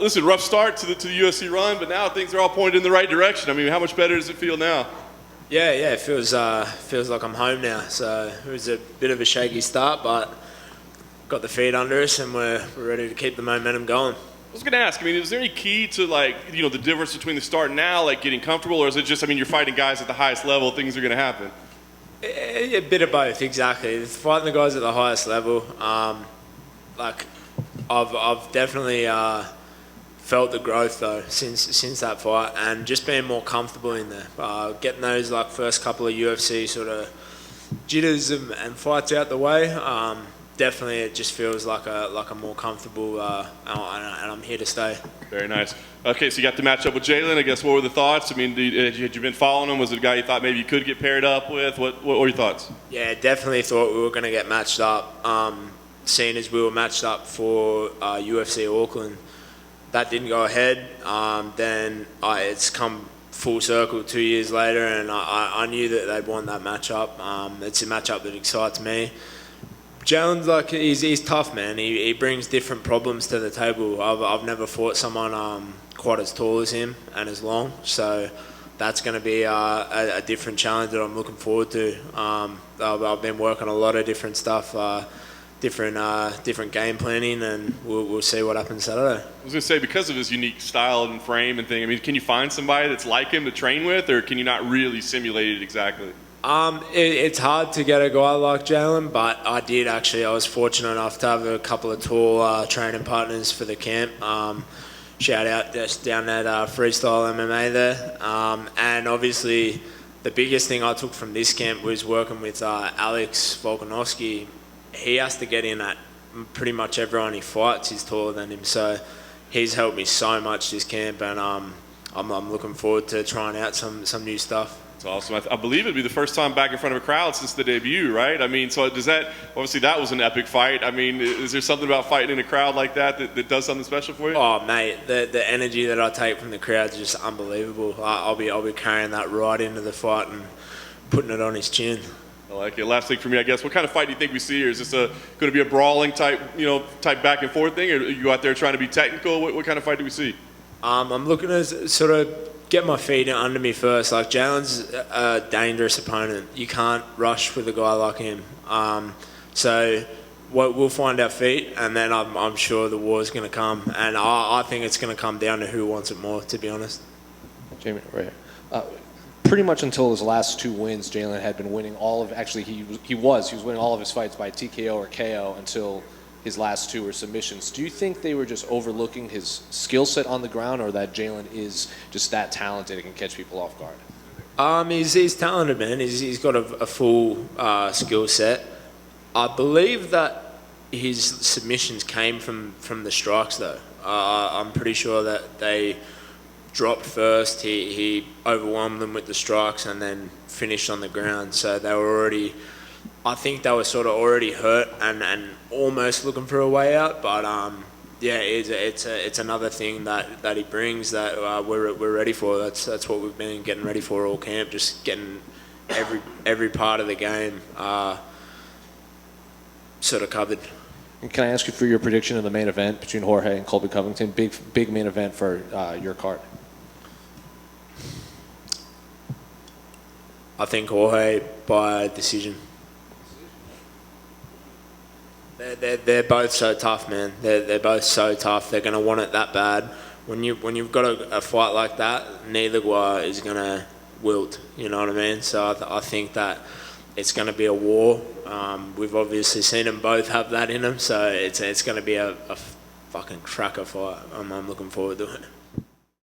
Listen, rough start to the UFC run, but now things are all pointed in the right direction. I mean, how much better does it feel now? Yeah, it feels like I'm home now. So it was a bit of a shaky start, but got the feet under us and we're ready to keep the momentum going. I was going to ask, I mean, is there any key to, like, the difference between the start and now, like getting comfortable, or is it just, I mean, you're fighting guys at the highest level, things are going to happen? A bit of both, exactly. Fighting the guys at the highest level, like I've definitely felt the growth though since that fight, and just being more comfortable in there, getting those like first couple of UFC sort of jitters and fights out the way. Definitely, it just feels like a more comfortable, and I'm here to stay. Very nice. Okay, so you got the matchup with Jalin. I guess what were the thoughts? I mean, had you been following him? Was it a guy you thought maybe you could get paired up with? What were your thoughts? Yeah, definitely thought we were going to get matched up. Seeing as we were matched up for UFC Auckland, that didn't go ahead. Then it's come full circle 2 years later, and I knew that they'd won that matchup. It's a matchup that excites me. Jalen's like, he's tough, man. He brings different problems to the table. I've never fought someone quite as tall as him and as long, so that's going to be a different challenge that I'm looking forward to. I've been working a lot of different stuff, different game planning, and we'll see what happens Saturday. I was going to say, because of his unique style and frame and thing, I mean, can you find somebody that's like him to train with, or can you not really simulate it exactly? It's hard to get a guy like Jalin, but I was fortunate enough to have a couple of tall training partners for the camp. Shout out just down at Freestyle MMA there. And obviously the biggest thing I took from this camp was working with Alex Volkanovski. He has to get in at pretty much everyone he fights is taller than him, so he's helped me so much this camp, and I'm looking forward to trying out some new stuff. That's awesome. I believe it'd be the first time back in front of a crowd since the debut, right? I mean, so does that, obviously that was an epic fight. I mean, is there something about fighting in a crowd like that does something special for you? Oh, mate, the energy that I take from the crowd is just unbelievable. I'll be carrying that right into the fight and putting it on his chin. I like it. Last thing for me, I guess, what kind of fight do you think we see here? Is this going to be a brawling type back and forth thing, or are you out there trying to be technical? What kind of fight do we see? I'm looking to sort of get my feet under me first. Like, Jalen's a dangerous opponent. You can't rush with a guy like him. So we'll find our feet, and then I'm sure the war's going to come. And I think it's going to come down to who wants it more, to be honest. Jamie, right here. Pretty much until his last two wins, Jalin had been winning all of. Actually, he was winning all of his fights by TKO or KO until his last two were submissions. Do you think they were just overlooking his skill set on the ground, or that Jalin is just that talented and can catch people off guard? He's talented, man. He's got a full skill set. I believe that his submissions came from the strikes, though. I'm pretty sure that they dropped first. He overwhelmed them with the strikes and then finished on the ground. So they were already, I think they were sort of already hurt and almost looking for a way out. But yeah, it's another thing that he brings that we're ready for. That's what we've been getting ready for all camp. Just getting every part of the game sort of covered. And can I ask you for your prediction of the main event between Jorge and Colby Covington? Big main event for your card. I think Jorge by decision. They're both so tough, man. They're both so tough. They're going to want it that bad. When you've got a fight like that, neither guy is going to wilt. You know what I mean? So I think that it's going to be a war. We've obviously seen them both have that in them. So it's going to be a fucking cracker fight. I'm looking forward to it.